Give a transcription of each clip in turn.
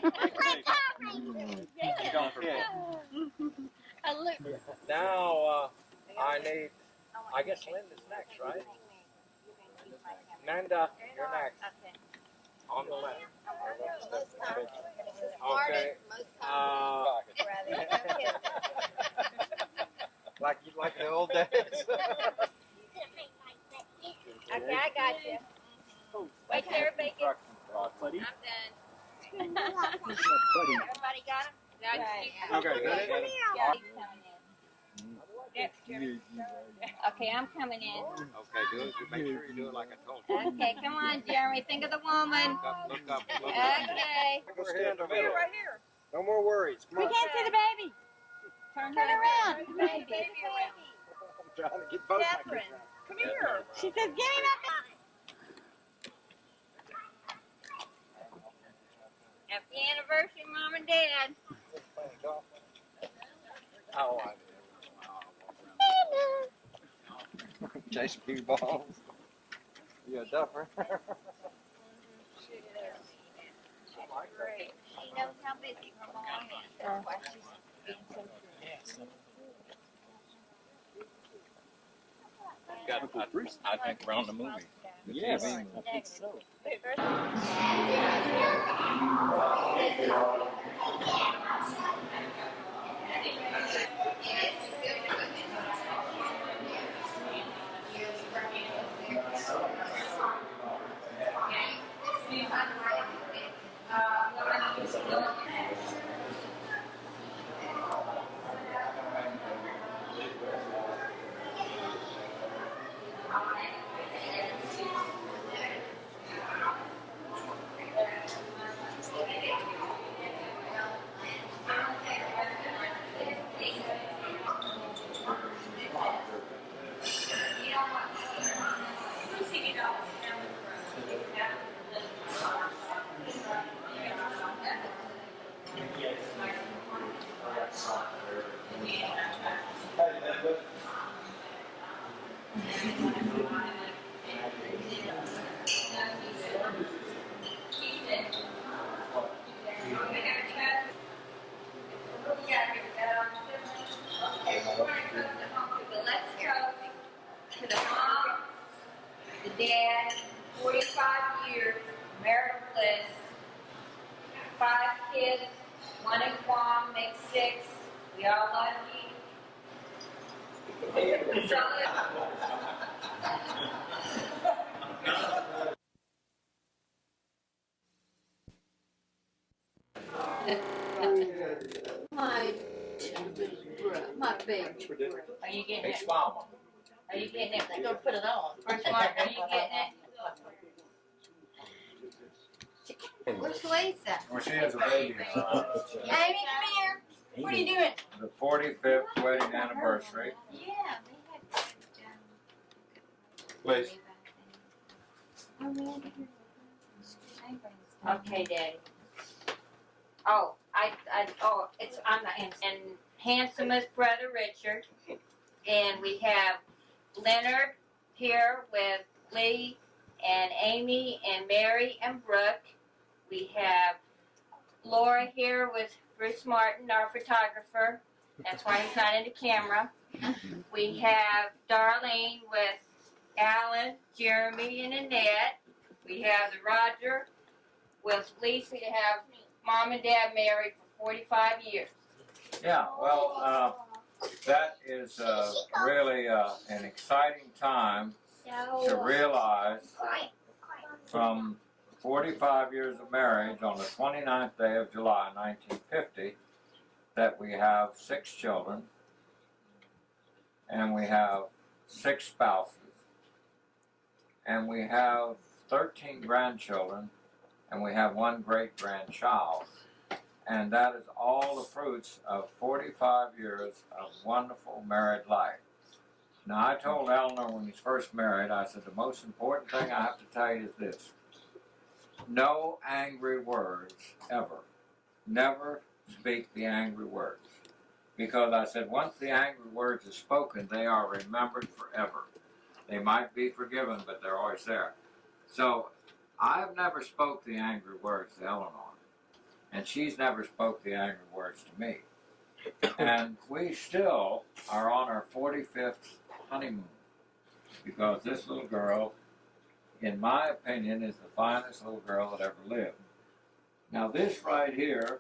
You don't forget. Now, I need, I guess Linda's next, right? Amanda, you're next. On the left. Okay. Like the old days. Okay, I got you. Wait till everybody gets. I'm done. Everybody got him? Okay, good. Okay, I'm coming in. Okay, do it. Make sure you do it like I told you. Okay, come on, Jeremy. Think of the woman. Look up. Okay. We'll stand over here. Right here. No more worries. Come We on. can't see the baby. Turn around. The baby. I'm trying to get both my kids around. Come here. She says, give me my Happy anniversary, Mom and Dad. Oh, I did. Chase ping balls. You a duffer? Great. She knows how busy her mom is. That's why she's being so good. I think we're on the movie. Yes. I think so. Let's go to the mom, the dad, 45 years, marital bliss, 5 kids, 1 in Guam, makes 6. We all love you. My baby. Are you getting Hey, it? smile. Are you getting it? They're gonna put it on. First Mark, are you getting it? Where's Lisa? Well, she has a baby. Amy, come here. What are you doing? The 45th wedding anniversary. Yeah, we had. Please. Okay, Daddy. And handsomest brother Richard, and we have Leonard here with Lee and Amy and Mary and Brooke. We have Laura here with Bruce Martin, our photographer. That's why he's not in the camera. We have Darlene with Alan, Jeremy, and Annette. We have the Roger with Lisa. We have Mom and Dad married for 45 years. Yeah, well, that is really an exciting time to realize from 45 years of marriage on the 29th day of July 1950 that we have 6 children and we have 6 spouses and we have 13 grandchildren and we have 1 great-grandchild. And that is all the fruits of 45 years of wonderful married life. Now, I told Eleanor when he's first married, I said, the most important thing I have to tell you is this. No angry words, ever. Never speak the angry words. Because I said, once the angry words are spoken, they are remembered forever. They might be forgiven, but they're always there. So, I've never spoke the angry words to Eleanor. and she's never spoke the angry words to me. And we still are on our 45th honeymoon because this little girl, in my opinion, is the finest little girl that ever lived. Now this right here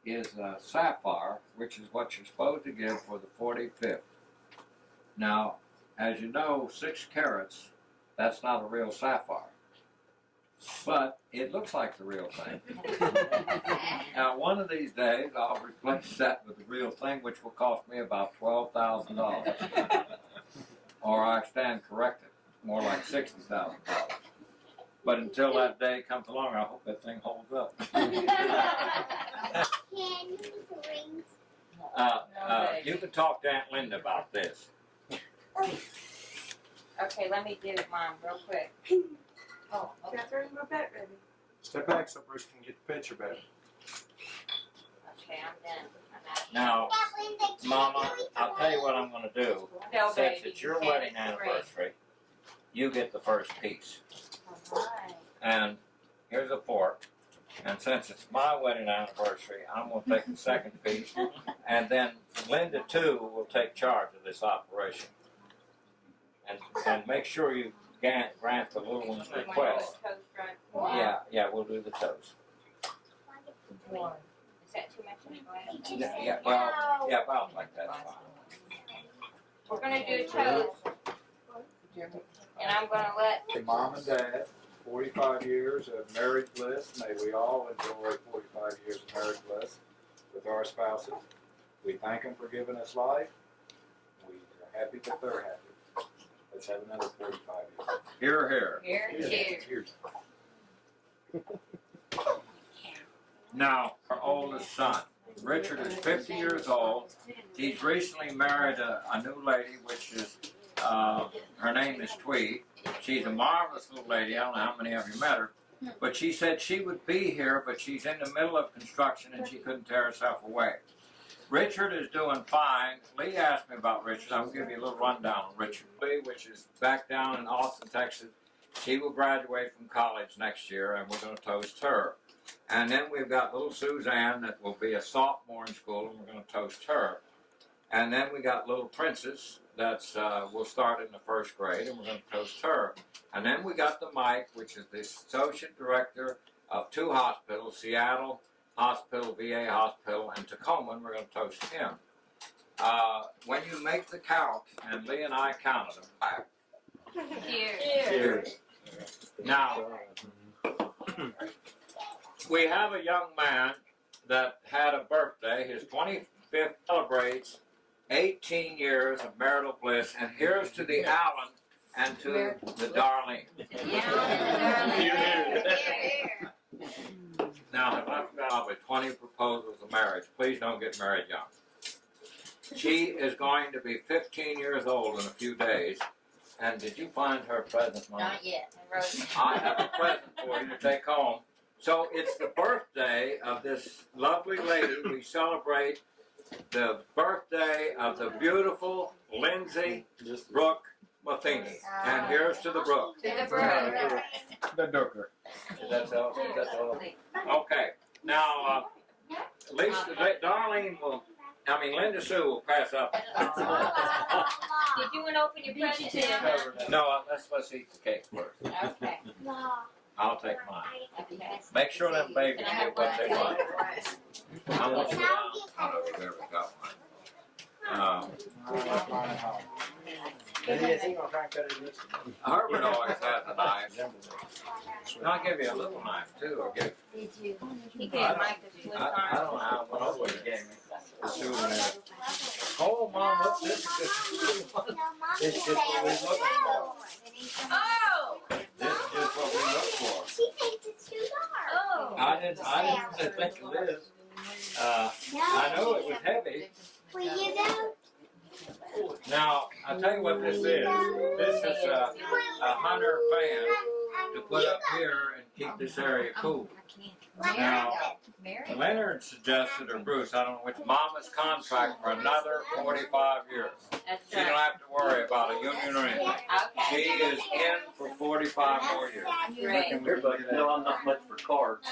is a sapphire, which is what you're supposed to give for the 45th. Now, as you know, 6 carats, that's not a real sapphire. But it looks like the real thing. Now, one of these days, I'll replace that with the real thing, which will cost me about $12,000. Or I stand corrected, more like $60,000. But until that day comes along, I hope that thing holds up. You can talk to Aunt Linda about this. Okay, let me get it, Mom, real quick. Oh, okay. Catherine, we're back ready. Step back so Bruce can get the picture better. Okay, I'm done. I'm out. Now, Mama, I'll tell you what I'm going to do. No, Since baby, it's your you can't. wedding anniversary, you get the first piece. Alright. And here's a fork. And since it's my wedding anniversary, I'm going to take the second piece. And then Linda, too, will take charge of this operation. And make sure you grant the little one's You wanna do request. a toast right? Yeah, we'll do the toast. Is that too much in the glass? Yeah, about like that's fine. We're gonna do toast. And I'm gonna let, To Mom and Dad, 45 years of marriage bliss. May we all enjoy 45 years of marriage bliss with our spouses. We thank them for giving us life. We are happy that they're happy. Let's have another 45 years. Here. here, cheers. Now, our oldest son, Richard, is 50 years old. He's recently married a new lady, which is, her name is Tweed. She's a marvelous little lady. I don't know how many of you met her. But she said she would be here, but she's in the middle of construction and she couldn't tear herself away. Richard is doing fine. Lee asked me about Richard. I'm going to give you a little rundown on Richard. Lee, which is back down in Austin, Texas, she will graduate from college next year, and we're going to toast her. And then we've got little Suzanne that will be a sophomore in school, and we're going to toast her. And then we got little Princess that's will start in the 1st grade, and we're going to toast her. And then we got the Mike, which is the associate director of 2 hospitals, Seattle Hospital, VA Hospital, and Tacoma, and we're going to toast him. When you make the count, and Lee and I counted them, Cheers. cheers. Now, we have a young man that had a birthday. His 25th celebrates 18 years of marital bliss, and here's to the Allen and to the Darlene. Now, if I've got probably 20 proposals of marriage, please don't get married young. She is going to be 15 years old in a few days. And did you find her present, Mom? Not yet. I wrote it. I have a present for you to take home. So it's the birthday of this lovely lady. We celebrate the birthday of the beautiful Lindsay Brooke Matheny. And here's to the Brooke. To the brother. The Dooker. That's all. Okay. Now, Darlene will. Linda Sue will pass up. Did you want to open your present now? No, let's eat the cake first. Okay. I'll take mine. Okay. Make sure them babies Can I have get what they one? want. I'm gonna sit down. I don't know if you've ever got one. Herbert always has a knife. And I'll give you a little knife too, or give. He gave Mike a Swiss I don't know army. how what else he gave me. A souvenir. Oh, Mom, what's this? This is just what we look for. Oh! This is just what we look for. She thinks it's too dark. Oh! I didn't think it is. I know it was heavy. Will you go? Now, I'll tell you what this is. This is a Hunter fan to put up here and keep this area cool. Now, Leonard suggested, or Bruce, I don't know which, Mama's contract for another 45 years. That's She don't right. have to worry about a union or anything. She Okay. is in for 45 more years. Great. Everybody know I'm not much for cards.